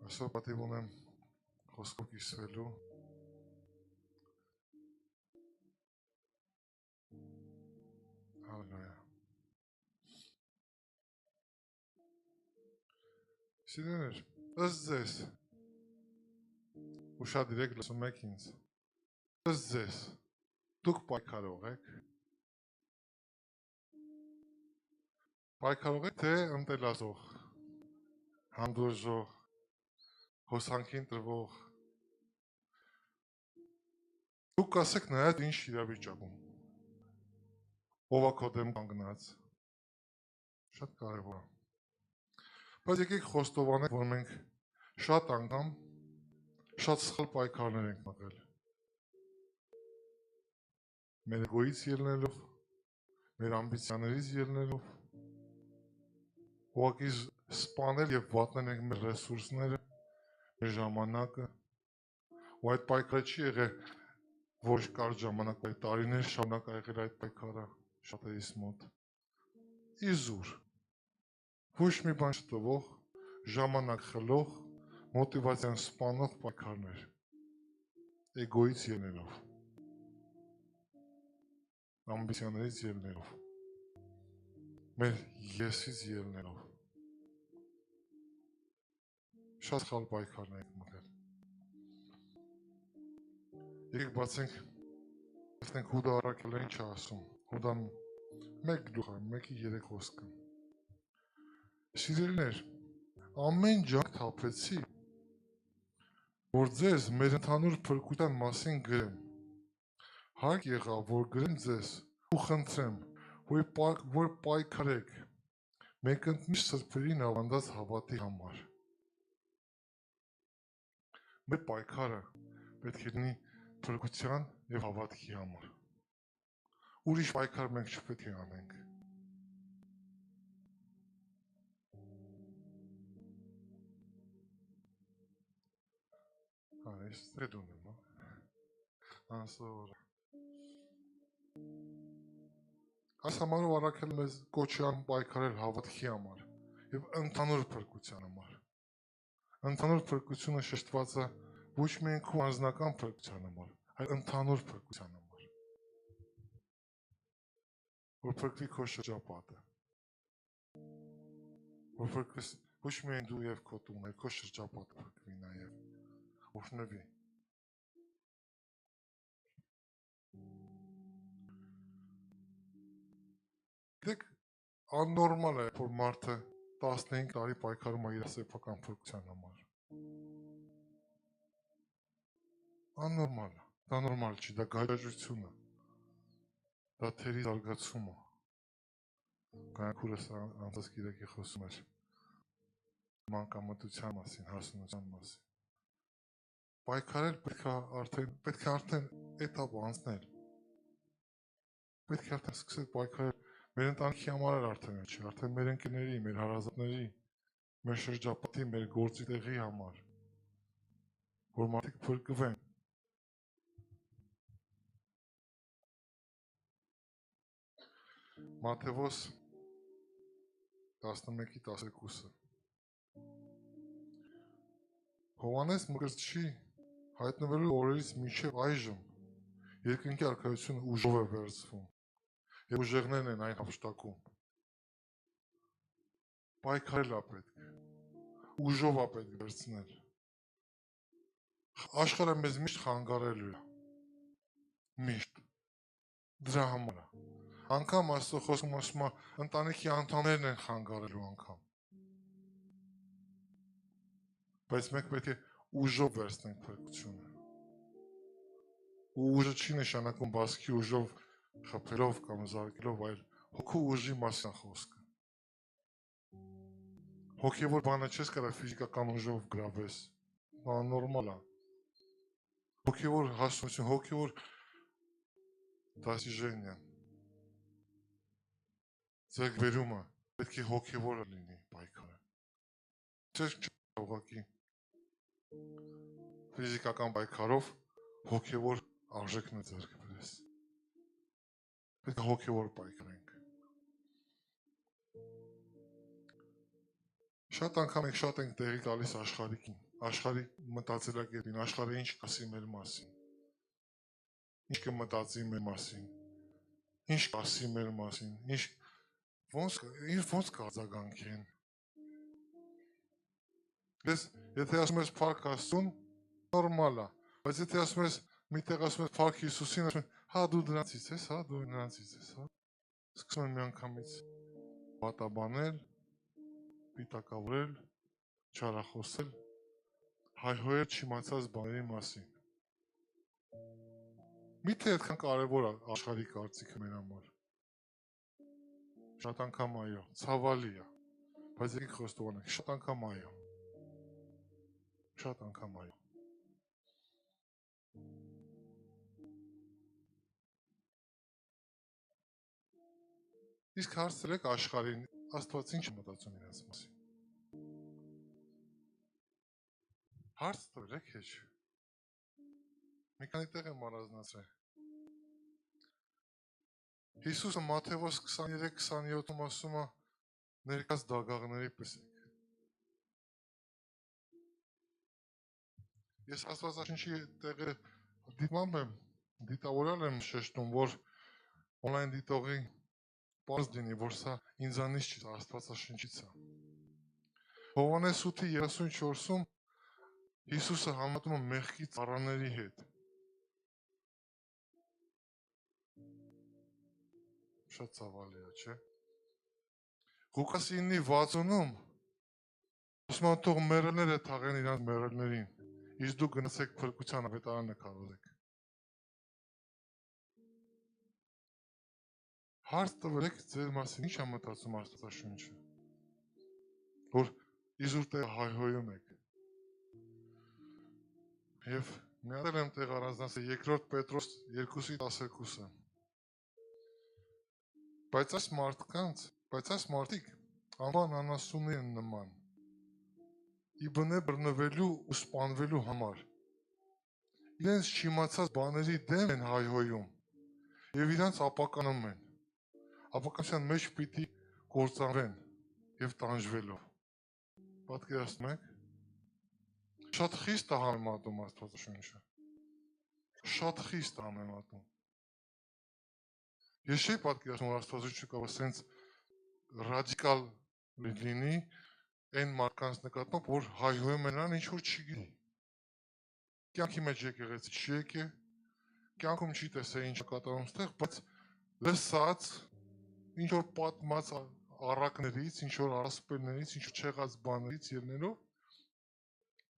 Այսօր պատիվ ունեմ խոսքով կիսվելու Հալելույա։ Սիրելիներ, ըստ ձեզ ուշադրեք լսում եք ինձ, ըստ ձեզ դուք պայքարող եք, թե ընտելացող, հանդուրժող, հոսանքին տրվող, դուք կասեք նայած ինչ իրավիճակում, ով է քո դեմ կանգնած, շատ կարևոր է, բայց եկեք խոստովանենք, որ մենք շատ անգամ շատ սխալ պայքարներ ենք մղել, մեր էգոից ելնելով, մեր ամբիցիաներից ելնելով, ուղղակի սպանել և վատնել ենք մեր ռեսուրսները, մեր ժամանակը, ու այդ պայքարը չի եղել ոչ կարճ ժամանակ, այլ տարիներ շարունակ ա եղել այդ պայքարը շատերիս մոտ, իզուր, ոչ մի բան չտվող, ժամանակ խլող, մոտիվացիան սպանող պայքարներ, էգոից ելնելով, ամբիցիաներից ելնելով, մեր եսից ելնելով, շատ սխալ պայքարներ ենք մղել։ Եկեք բացենք, տեսնենք Հուդա առաքելը ինչ է ասում, Հուդան մեկ գլուխ է, մեկի 3 խոսքը։ Սիրելիներ, ամեն ջանք թափեցի, որ ձեզ մեր ընդհանուր փրկության մասին գրեմ, հարկ եղավ, որ գրեմ ձեզ ու խնդրեմ, որ պայքարեք մեկ ընդմիշտ սրբերին ավանդած հավատի համար։ Մեր պայքարը պետք է լինի փրկության և հավատքի համար։ Ուրիշ պայքար մենք չպետք է անենք։ Այս դեդ ունեմ, անսովոր։ Այս համարով առաքել մեզ կոչյան պայքարել հավատքի համար և ընդհանուր փրկության համար։ Ընդհանուր փրկությունը շեշտված է ոչ միայն քո անձնական փրկության համար, այլ ընդհանուր փրկության համար, որ փրկվի քո շրջապատը, որ փրկվես ոչ միայն դու և քո տունը, այլ քո շրջապատը փրկվի նաև, օգնվի։ Դեք աննորմալ է, որ մարդը 15 տարի պայքարում է իր սեփական փրկության համար։ Աննորմալ է, դա նորմալ չի, դա գայլաջություն է, դա թերի զարգացում է։ Կայաքուրս անցած կիրակի խոսում էր մանկամտության մասին, հասունության մասին։ Պայքարել պետք է արդեն էտապ անցնել։ Պետք է արդեն սկսել պայքարել մեր ընտանիքի համար արդեն չի, արդեն մեր ընկերների, մեր հարազատների, մեր շրջապատի, մեր գործի տեղի համար, որ մարդիկ փրկվեն։ Մատթեոս 11:12 Հովհաննես Մկրտչի հայտնվելու օրերից մինչև այժմ երկնքի արքայությունը ուժով է վերցվում և ուժեղներն են այն հափշտակում։ Պայքարել է պետք, ուժով է պետք վերցնել։ Աշխարհը մեզ միշտ խանգարելու է, միշտ, դրա համար է։ Անգամ Աստծո խոսքում ասում է, ընտանիքի անդամներն են խանգարելու անգամ։ Բայց մենք պետք է ուժով վերցնենք փրկությունը։ Ու ուժը չի նշանակում բասկի ուժով խփելով կամ զարկելով, այլ հոգու ուժի մասին խոսքը։ Հոգևոր բանը չես կարող ֆիզիկական ուժով գրավես, դա նորմալ է։ Հոգևոր հասունություն, հոգևոր դասիժենիան, ձեռքբերումը պետք է հոգևորը լինի պայքարը։ Չես ուղղակի ֆիզիկական պայքարով հոգևոր արժեքն է ձեռք բերես։ Պետք է հոգևոր պայքարենք։ Շատ անգամ ենք տեղի տալիս աշխարհիկին, աշխարհի մտածելակերպին, աշխարհը ինչ կասի մեր մասին։ Ինչ կմտածի մեր մասին։ Ինչ կասի մեր մասին։ Ոնց կարձագանքեն։ Եթե ասում ես փառք Աստծուն, նորմալ է, բայց եթե ասում ես միտեղ ասում ես փառք Հիսուսին, ասում են, հա դու դրանցից ես, հա դու նրանցից ես, հա։ Սկսում են միանգամից վատաբանել, պիտակավորել, չարախոսել, հայհոյել չիմացած բաների մասին։ Միթե այդքան կարևոր է աշխարհի կարծիքը մեր համար։ Շատ անգամ այո, ցավալի է, բայց եկեք խոստովանենք, շատ անգամ այո։ Շատ անգամ այո։ Իսկ հարցրեք աշխարհին, Աստված ինչ է մտածում իրենց մասին։ Հարց տվեք հեչ։ Մի քանի տեղ եմ առանձնացրել։ Հիսուսը Մատթեոս 23-27-ում ասում է ներկած դագաղների պես եք։ Ես Աստվածաշնչի տեղը դիտավորել եմ շեշտում, որ օնլայն դիտողի պարզ լինի, որ սա ինձանից չի, Աստվածաշնչից է։ Հովհաննես 8:34-ում Հիսուսը համատում է մեղքի ծառաների հետ։ Շատ ցավալի է, չէ՞։ Ղուկաս 9:60-ում ասում է թող մեռելները թաղեն իրանց մեռելներին, իսկ դուք գնացեք փրկության ավետարանը քարոզեք։ Հարց տվեք ձեր մասին, ինչ է մտածում Աստվածաշունչը, որ իզուր տեղ հայհոյում եք։ Եվ մի հատ եմ տեղ առանձնացել 2 Պետրոս 2:12-ը։ Բայց այս մարդիկ անվան անասուններ են նման, ի բնե բռնվելու ու սպանվելու համար։ Իրենց չիմացած բաների դեմ են հայհոյում եւ իրանց ապականում են։ Ապականության մեջ պիտի կործանվեն եւ տանջվելով։ Պատկերացնում եք։ Շատ խիստ է համեմատում Աստվածաշունչը։ Շատ խիստ է համեմատում։ Ես չի պատկերացնում, որ Աստվածաշունչը կարող է սենց ռադիկալ լինի այն մարդկանց նկատմամբ, որ հայհոյում են նրան, ինչ որ չգիտի։ Կյանքի մեջ եկեղեցի չի եկել, կյանքում չի տեսել ինչ կատարում ստեղ, բայց լսած, ինչ որ պատմած առակներից, ինչ որ առասպելներից, ինչ որ չեղած բաներից ելնելով,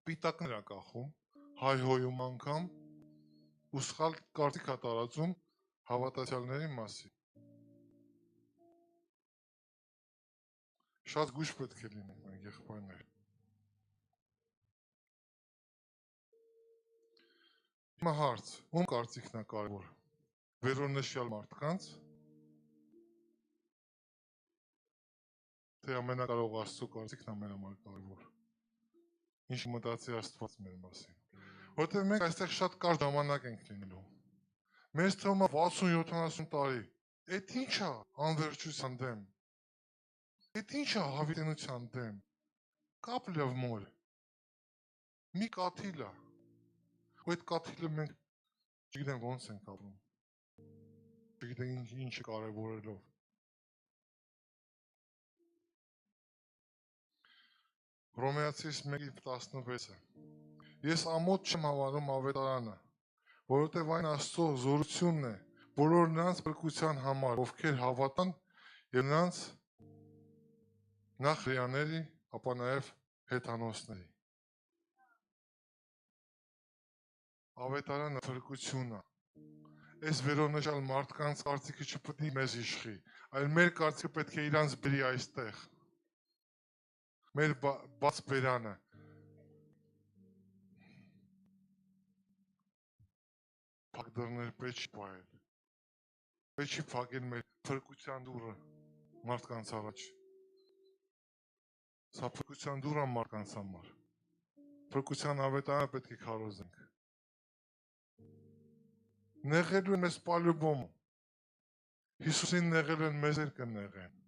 պիտակներ է կախում, հայհոյում անգամ, ու սխալ կարծիք է տարածում հավատացյալների մասին։ Շատ զգույշ պետք է լինենք մենք եղբայրներ։ Հիմա հարց, ում կարծիքն է կարևոր։ Վերոնշյալ մարդկանց, թե ամենակարող Աստծո կարծիքն ամենամեծ կարևոր։ Ինչ մտածի Աստված մեր մասին։ Որտեղ մենք այստեղ շատ կարճ ժամանակ ենք լինելու։ Մեզ թվում է 60-70 տարի։ Էդ ի՞նչ է անվերջության դեմ։ Էդ ի՞նչ է հավիտենության դեմ։ Կապ լավ մոր։ Մի կաթիլ է։ Ու այդ կաթիլը մենք չգիտեմ ոնց ենք ապրում։ Չգիտեմ ինչը կարևորելով։ Հռոմեացիս 1:16-ը։ Ես ամոթ չեմ հավանում ավետարանը, որովհետև այն Աստծո զորությունն է բոլոր նրանց փրկության համար, ովքեր հավատան եւ նրանց նախ հրեաների, ապա նաեւ հեթանոսների։ Ավետարանը փրկությունն է։ Այս վերոնշյալ մարդկանց կարծիքը չպետք է մեզ իշխի, այլ մեր կարծիքը պետք է իրանց բերի այստեղ։ Մեր բաց բերանը։ Փակ դռներ պետք չի պահել։ Պետք չի փակել մեր փրկության դուռը մարդկանց առաջ։ Սա փրկության դուռ է մարդկանց համար։ Փրկության ավետարանը պետք է քարոզենք։ Նեղելու են ես պալյուբոմ։ Հիսուսին նեղել են, մեզ էլ կնեղեն։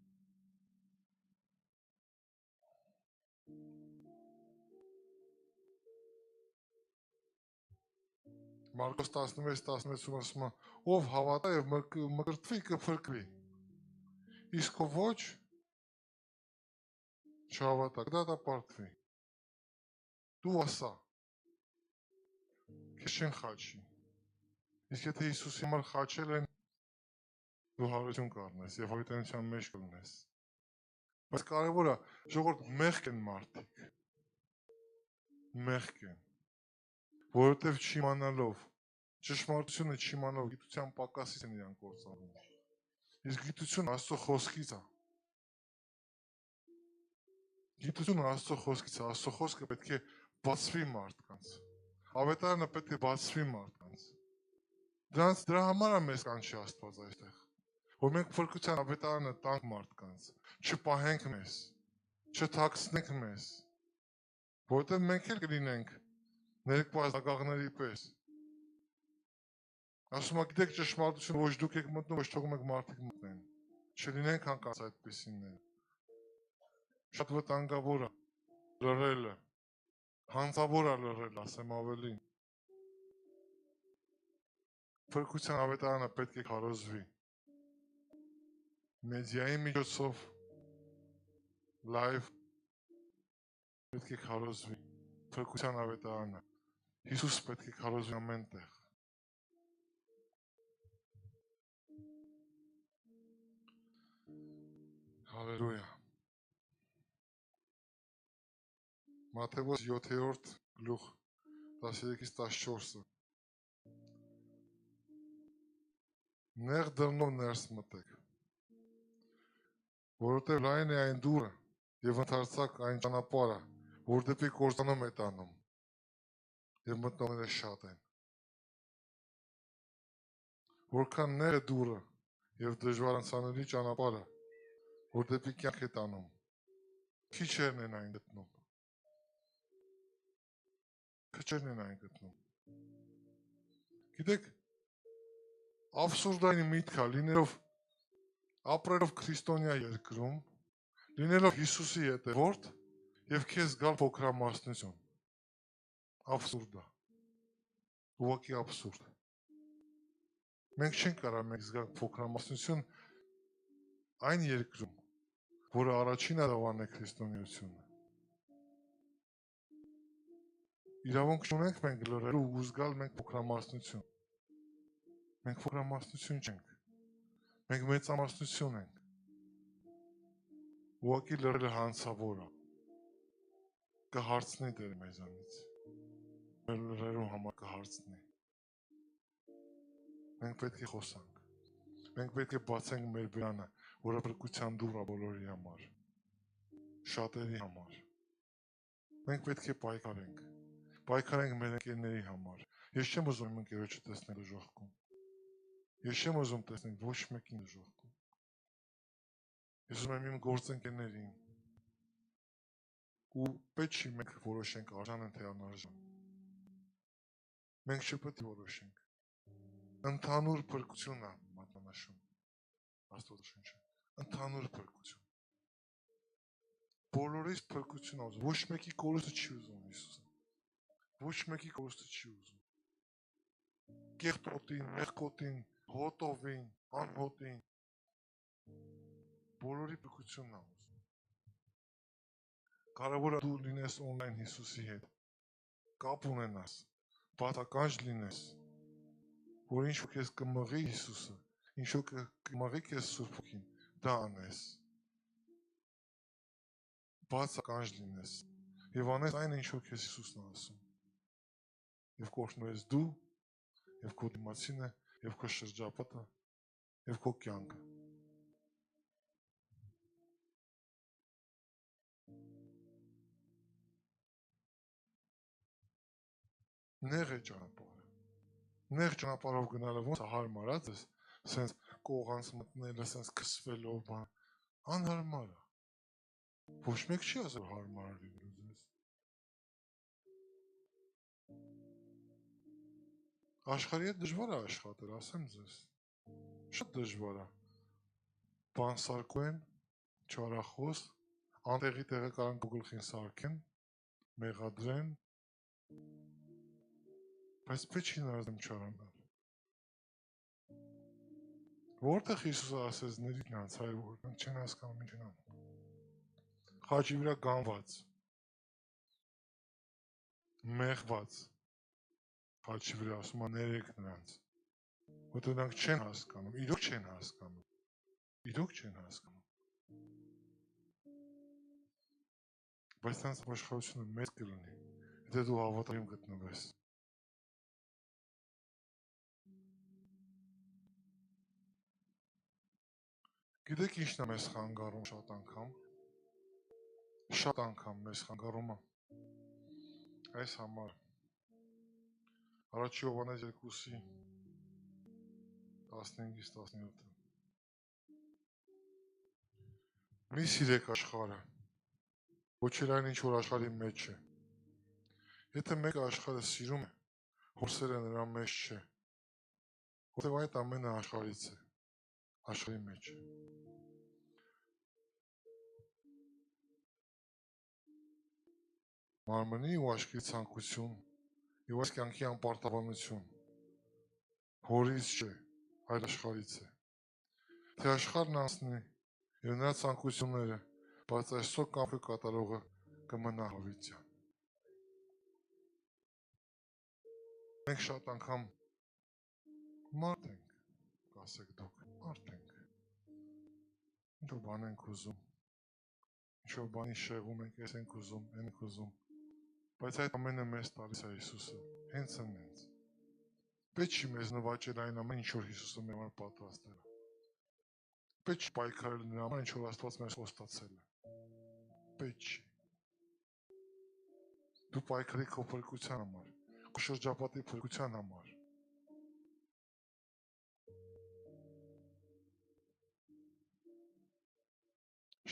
Մարկոս 16:16-ում ասում է, ով հավատա եւ մկրտվի կփրկվի։ Իսկ ով ոչ, չհավատա, կդատապարտվի։ Դու ասա, քեզ չեն խաչի։ Իսկ եթե Հիսուսի համար խաչել են, դու հարություն կառնես եւ հավիտենության մեջ կլնես։ Բայց կարևորը ժողովուրդ մեղք են մարդիկ։ Մեղք են։ Որովհետեւ չիմանալով, ճշմարտությունը չիմանալով գիտության պակասից են իրանք կործանում։ Իսկ գիտությունը Աստծո խոսքից է։ Գիտությունը Աստծո խոսքից է, Աստծո խոսքը պետք է բացվի մարդկանց։ Ավետարանը պետք է բացվի մարդկանց։ Դրա համար է մեզ կանչի Աստված այստեղ, որ մենք փրկության ավետարանը տանք մարդկանց, չպահենք մեզ, չթաքցնենք մեզ, որովհետև մենք էլ կլինենք ներկված ագաղների պես։ Ասում եք, գիտեք ճշմարտությունը ոչ դուք եք մտնում, ոչ թողում եք մարդիկ մտնեն։ Չլինենք հանկարծ այդպեսիններ։ Շատ վտանգավոր է լռելը, հանցավոր է լռել, ասեմ ավելին։ Փրկության ավետարանը պետք է քարոզվի։ Մեդիայի միջոցով, լայվ պետք է քարոզվի։ Փրկության ավետարանը։ Հիսուս պետք է քարոզվի ամեն տեղ։ Հալելույա։ Մատթեոս 7-րդ գլուխ 13-14-ը։ Նեղ դռնով ներս մտեք, որովհետև լայն է այն դուռը եւ ընդարձակ այն ճանապարհը, որ դեպի կործանում է տանում, եւ մտնողները շատ են։ Որքան նեղ է դուռը եւ դժվար անցանելի ճանապարհը, որ դեպի կյանք է տանում, քիչերն են այն գտնում։ Քիչերն են այն գտնում։ Գիտեք, Աբսուրդային միտք է լինելով ապրելով քրիստոնյա երկրում, լինելով Հիսուսի հետևորդ եւ քեզ գալ փոքրամասնություն։ Աբսուրդ է։ Ուղղակի աբսուրդ։ Մենք չենք կարող մենք զգալ փոքրամասնություն այն երկրում, որը առաջին արավան է քրիստոնեությունը։ Իրավունք չունենք մենք լռելու ու զգալ մենք փոքրամասնություն։ Մենք փոքրամասնություն չենք։ Մենք մեծամասնություն ենք։ Ուղղակի լռելը հանցավոր է։ Կհարցնի Տերը մեզանից։ Մեր լռելու համար կհարցնի։ Մենք պետք է խոսանք։ Մենք պետք է բացենք մեր բերանը, որը փրկության դուռ է բոլորի համար։ Շատերի համար։ Մենք պետք է պայքարենք։ Պայքարենք մեր ընկերների համար։ Ես չեմ ուզում իմ ընկերոջը տեսնել դժոխքում։ Ես չեմ ուզում տեսնել ոչ մեկին դժոխքում։ Ես ուզում եմ իմ գործընկերներին։ Ու պետք չի մենք որոշենք արժան են թե անարժան։ Մենք չպետք է որոշենք։ Ընդհանուր փրկություն է մատնանշում Աստվածաշունչը։ Ընդհանուր փրկություն։ Բոլորիս փրկություն ուզում։ Ոչ մեկի կորուստը չի ուզում Հիսուսը։ Ոչ մեկի կորուստը չի ուզում։ Կեղտոտին, մեղկոտին, հոտովին, անհոտին։ Բոլորի փրկությունն է ուզում։ Կարևորը դու լինես օնլայն Հիսուսի հետ։ Կապ ունենաս, բացականջ լինես, որ ինչ-որ քեզ կմղի Հիսուսը, ինչ-որ կմղի քեզ Սուրբ Հոգին, դա անես։ Բացականջ լինես եւ անես այն ինչ որ քեզ Հիսուսն է ասում։ Եվ կօրհնվես դու, եւ քո դիմացինը, եւ քո շրջապատը, եւ քո կյանքը։ Նեղ է ճանապարհը։ Նեղ ճանապարհով գնալը ոնց է հարմարած է, սենց կողանց մտնելը, սենց քսվելով բան, անհարմար է։ Ոչ մեկ չի ասել հարմար է լինելու ձեզ։ Աշխարհի հետ դժվար է աշխատել, ասեմ ձեզ։ Շատ դժվար է։ Բան սարքեն, չարախոս, անտեղի տեղը կարան գլխին սարքեն, մեղադրեն, Բայց պետք չի նարազեմ չարանալ։ Որտեղ Հիսուսը ասեց ների նրանց հայր որ չեն հասկանում ինչ են անում։ Խաչի վրա գանված, մեղված, խաչի վրա ասում է ներեք նրանց, որտեղ նրանք չեն հասկանում, իրոք չեն հասկանում, իրոք չեն հասկանում։ Բայց նրանց աշխարհությունը մեծ կլինի, եթե դու հավատարիմ գտնվես։ Գիտեք ինչն է մեզ խանգարում շատ անգամ մեզ խանգարում է այս համար առաջի Հովհաննես 2-ի 15-ից 17-ը մի սիրեք աշխարհը, ոչ էլ այն ինչ որ աշխարհի մեջ է։ Եթե մեկը աշխարհը սիրում է, հորսերը նրա մեջ չէ, որտեղ այդ ամենը աշխարհից է, աշխարհի մեջ է։ Մարմնի ու աշխարհի ցանկություն եւ այս կյանքի անպարտավորություն հորից չէ, այլ աշխարհից է։ Թե աշխարհն անցնի եւ նրա ցանկությունները, բայց այսօր կամքը կատարողը կմնա հավիտյան։ Մենք շատ անգամ մարդ ենք, կասեք դուք, մարդ ենք։ Ինչ-որ բան ենք ուզում, ինչ-որ բանի շեղում ենք, ես ենք ուզում, են ենք ուզում, բայց այդ ամենը մեզ տալիս է Հիսուսը, հենց այնց։ Պետք չի մեզ նվաճել այն ամեն ինչ որ Հիսուսը մեր համար պատրաստել է։ Պետք չի պայքարել նրա համար, ինչ որ Աստված մեզ խոստացել է։ Պետք չի։ Դու պայքարի քո փրկության համար, քո շրջապատի փրկության համար։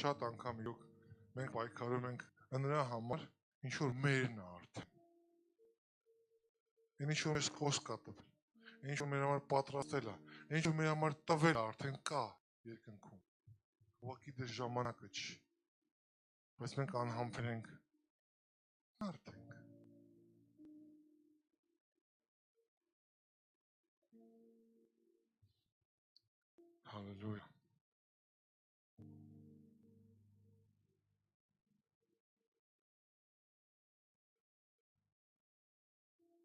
Շատ անգամ իրոք մենք պայքարում ենք նրա համար, ինչ որ մերն է արդեն։ Այն ինչ որ մեզ խոսք կա տվել, ինչ որ մեր համար պատրաստել է, ինչ որ մեր համար տվել է արդեն կա երկնքում։ Ուղղակի դες ժամանակը չի։ Բայց մենք անհամբեր ենք արդենք։ Հալելույա։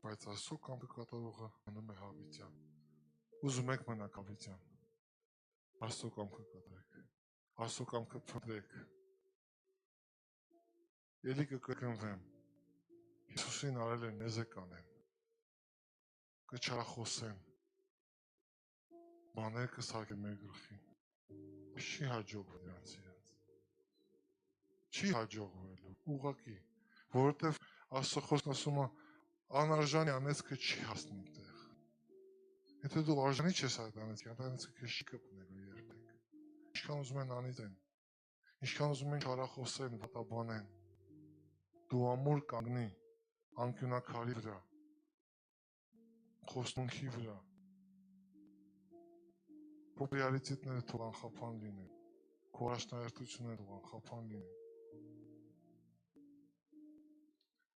Բայց Աստծո կամքը կատարողը մնում է հավիտյան։ Ուզում եք մնաք հավիտյան։ Աստծո կամքը կատարեք։ Աստծո կամքը փնտրեք։ Էլի կկրկնվեմ։ Հիսուսին արել են նեզը կանեն։ Կչարախոսեն։ Բաներ կսարքեն մեր գլխին։ Չի հաջողվում նրանց իրենց։ Չի հաջողվելու, ուղղակի, որովհետև Աստծո խոսքն ասում է անարժանի անեծքը չի հասնի տեղ։ Եթե դու արժանի չես այդ անեծքի, այդ անեծքը քեզ չի կպնելու երբեք։ Ինչքան ուզում են անիծեն, ինչքան ուզում են չարախոսեն, վատաբանեն, դու ամուր կանգնի անկյունակարի վրա, խոստունքի վրա, քո պրիորիտետները թող անխափան լինեն, քո առաջնահերթությունները թող անխափան լինեն։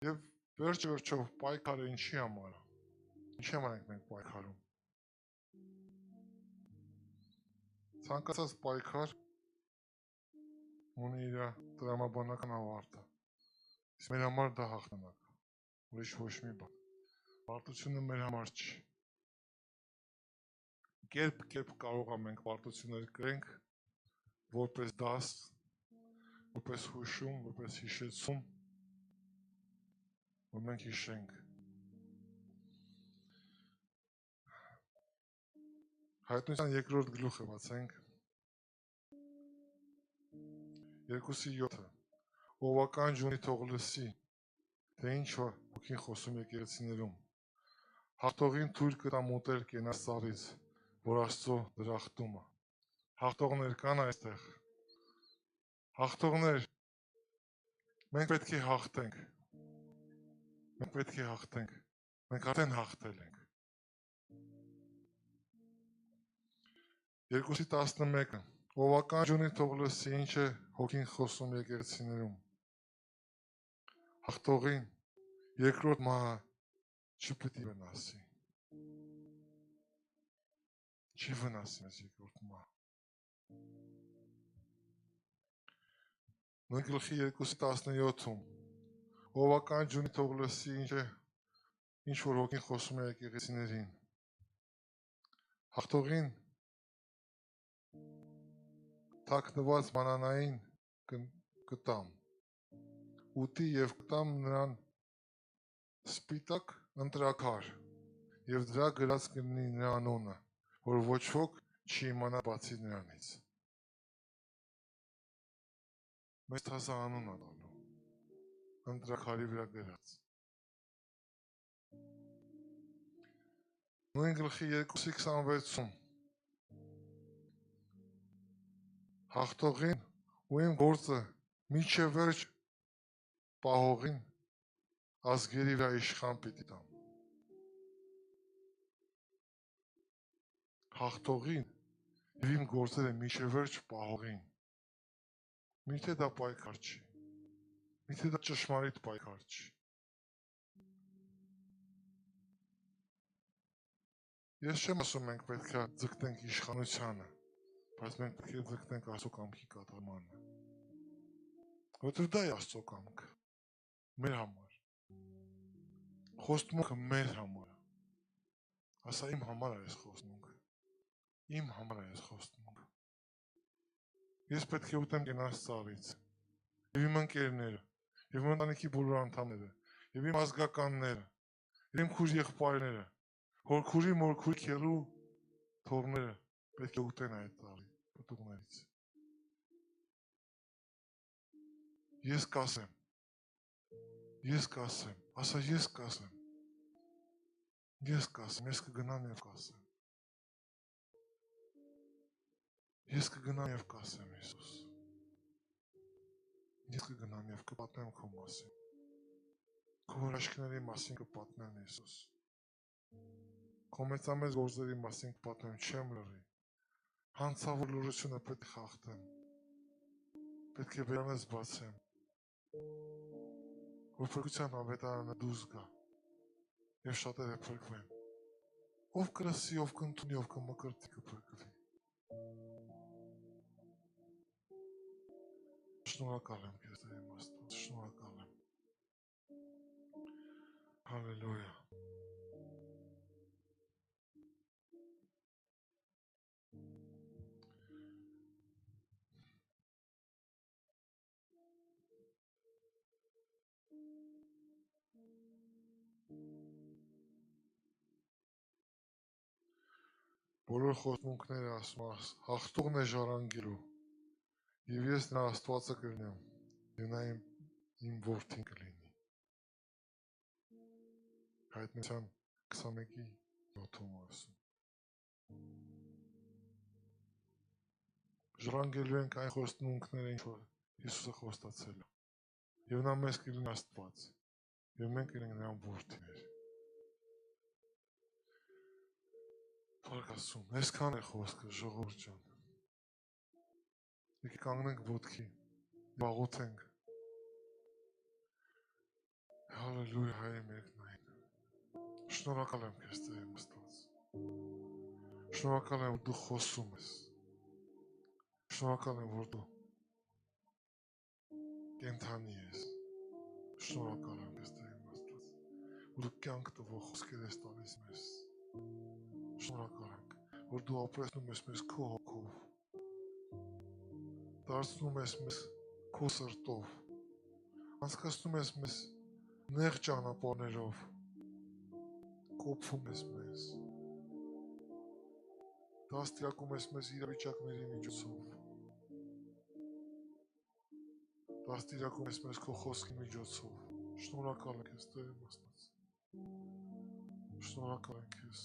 Եվ վերջով պայքարը ինչի համար է։ Ինչի համար ենք մենք պայքարում։ Ցանկացած պայքար ունի իր տրամաբանական ավարտը։ Իսկ մեր համար դա հաղթանակ է, ուրիշ ոչ մի բան։ Պարտությունը մեր համար չի։ Կերպ կարող ենք պարտություններ կրենք, որպես դաս, որպես հուշում, որպես հիշեցում, որ մենք հիշենք։ Հայտնության 2-րդ գլուխը բացենք 2:7 Ով ականջ ունի թող լսի, թե ինչ հոգին խոսում եկեղեցիներում։ Հաղթողին թույլ կտամ ուտել կենաց ծառից, որ Աստծո դրախտում է։ Հաղթողներ կան այստեղ։ Հաղթողներ, մենք պետք է հաղթենք։ Մենք պետք է հաղթենք։ Մենք արդեն հաղթել ենք։ 2:11 Ով ականջ ունի թող լսի, ինչ է հոգին խոսում եկեղեցիներում։ Հաղթողին երկրորդ մահը չպետք է վնասի։ Չի վնասի մեզ երկրորդ մահ։ Նույն գլխի 2:17-ում ով ականջ ունի թող լսի ինչ որ հոգին խոսում է եկեղեցիներին։ Հաղթողին թաքնված մանանային կտամ, ուտի և կտամ նրան սպիտակ ընտրաքար և դրա գրած կլինի նրա անունը, որ ոչ ոք չի իմանա բացի նրանից։ Մեզ թազա անուն է տալու, ընտրաքարի վրա գրած։ Նույն գլխի 2:26-ում հաղթողին ու իմ գործը մինչև վերջ պահողին ազգերի վրա իշխան պիտի տամ։ Հաղթողին և իմ գործերը մինչև վերջ պահողին։ Միթե դա պայքար չի, միթե դա ճշմարիտ պայքար չի։ Ես չեմ ասում մենք պետք է ձգտենք իշխանությանը, բայց մենք պետք է ձգտենք Աստծո կամքի կատարմանը։ Որովհետև դա է Աստծո կամքը, մեր համար։ Խոստմունքը մեր համար է։ Ասա իմ համար է այս խոստմունքը։ Իմ համար է այս խոստմունքը։ Ես պետք է ուտեմ կենաց ծառից, և իմ ընկերները, և իմ ընտանիքի բոլոր անդամները, և իմ ազգականները, և իմ քույր եղբայրները, հորքուրի, մորքուրի, քեռու թոռները պետք է ուտեն այդ ծառի պտուղներից։ Ես կասեմ, ասա ես կասեմ, ես կգնամ և կասեմ։ Ես կգնամ և կասեմ, Հիսուս։ Ես կգնամ և կպատմեմ քո մասին։ Քո հրաշքների մասին կպատմեմ, Հիսուս։ Քո մեծամեծ գործերի մասին կպատմեմ, չեմ լռի։ Հանցավոր լռությունը պետք է խախտեմ։ Պետք է բերանս բացեմ, որ փրկության ավետարանը դուրս գա և շատերը փրկվեն։ Ով կլսի, ով կընդունի, ով կմկրտի կփրկվի։ Շնորհակալ եմ քեզ, Տեր իմ Աստված, շնորհակալ եմ։ Հալելույա։ Բոլոր խոստմունքները ասում հաղթողն է ժառանգելու, և ես նրա Աստվածը կլինեմ, և նա իմ որդին կլինի։ Հայտնության 21:7-ում ասում։ Ժառանգելու ենք այն խոստմունքները, ինչ որ Հիսուսը խոստացել է, և նա մեզ կլինի Աստված, և մենք կլինենք նրան որդիներ։ Փառք Աստծուն, այսքան է խոսքը, ժողովուրդ ջան։ Եկեք կանգնենք ոտքի, աղոթենք։ Հալելույա, Հայր մերկնային։ Շնորհակալ եմ քեզ, Տեր իմ Աստված։ Շնորհակալ եմ, որ դու խոսում ես։ Շնորհակալ եմ, որ դու կենդանի ես։ Շնորհակալ եմ քեզ, Տեր իմ Աստված, որ դու կյանք տվող խոսքեր ես տալիս մեզ։ Շնորհակալ ենք, որ դու ապրեցնում ես մեզ քո հոգով, դարձնում ես մեզ քո սրտով, անցկացնում ես մեզ նեղ ճանապարհներով, կոփում ես մեզ, դաստիարակում ես մեզ իրավիճակների միջոցով, դաստիարակում ես մեզ քո խոսքի միջոցով։ Շնորհակալ ենք քեզ, Տեր իմ Աստված։ Շնորհակալ ենք քեզ,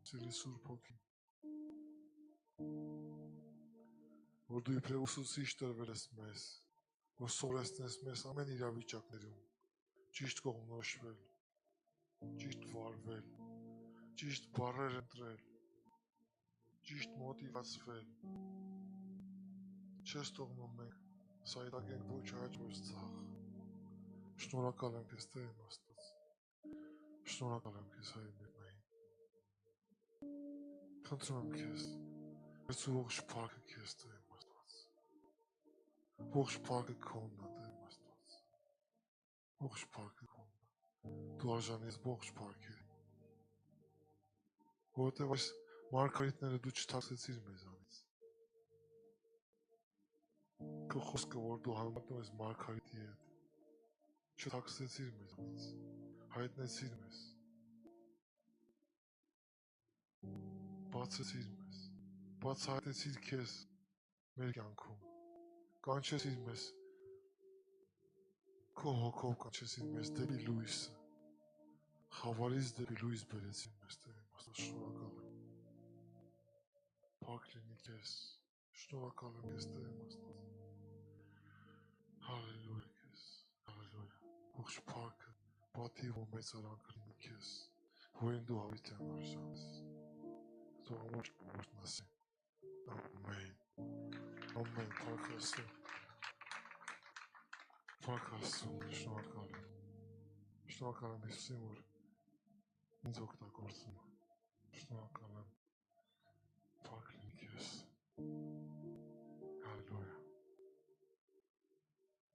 Սիրելի Սուրբ Հոգի, որ դու իբրև ուսուցիչ տրվել ես մեզ, որ սովորեցնես մեզ ամեն իրավիճակներում ճիշտ կողմնորոշվել, ճիշտ վարվել, ճիշտ բառեր ընտրել, ճիշտ մոտիվացվել։ Չես թողնում մենք սայթաքենք ոչ աջ, ոչ ձախ։ Շնորհակալ եմ քեզ, Տեր իմ Աստված, Շնորհակալ եմ քեզ հայրենիքային։ Խնդրում եմ քեզ, այս ողջ փառքը քեզ Տեր Աստված։ Ողջ փառքը քոնն է Տեր Աստված։ Ողջ փառքը քոնն է։ Դու արժանի ես ողջ փառքերի։ Որովհետև այս մարգարիտները դու չթաքցեցիր մեզանից։ Քո խոսքը, որ դու համատում ես մարգարիտի հետ, չթաքցեցիր մեզանից, հայտնեցիր մեզ, բացեցիր մեզ, բացահայտեցիր քեզ մեր կյանքում, կանչեցիր մեզ, քո հոգով կանչեցիր մեզ դեպի լույսը, խավարից դեպի լույս բերեցիր մեզ Տեր Աստված, շնորհակալ եմ։ Փառք լինի քեզ, շնորհակալ եմ քեզ Տեր Աստված։ Հալելույա քեզ, հալելույա։ Ողջ փառքը, պատիվ ու մեծարանք լինի քեզ, որին դու հավիտյան արժանես։ Դու ամոչ որդնասի։ Ամեն։ Ամեն, փառք Աստծո։ Փառք Աստծո, շնորհակալ եմ։ Շնորհակալ եմ Հիսուսին, որ ինձ օգտագործում է։ Շնորհակալ եմ։ Փառք լինի քեզ։